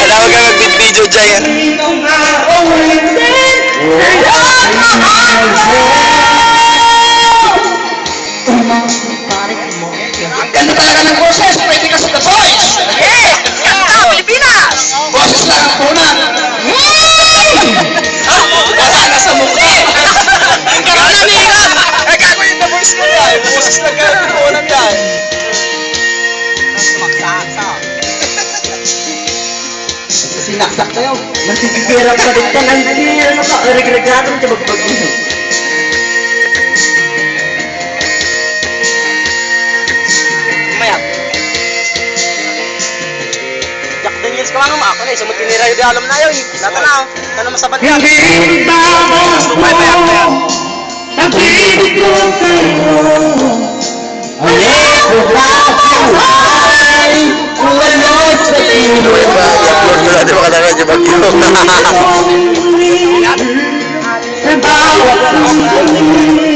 Alam ka mag-video dyan. Ang ganda talaga ng boses. Pwede ka sa The Voice. Kanta, Pilipinas! Boses lang ang punan. Wala na sa mukha. Karamihan! Eh, kako yung The Voice ko yan. Boses lang ka ng punan yan. Sinaksak kayo. Nagtitipirap sa dito. Nagtitipirap sa regregado. Tibagbag mo. Maya. Jack Daniels ka nga ako na eh. Sumut tinira yung di alam na yun. Lata na oh. Tanong mo sa banda. Hindi ba mo pag-ibig ko sa'yo ayoko ba buhay kung ano sa iyo I-upload mo natin mga talaga dyan bagyo. sa bawat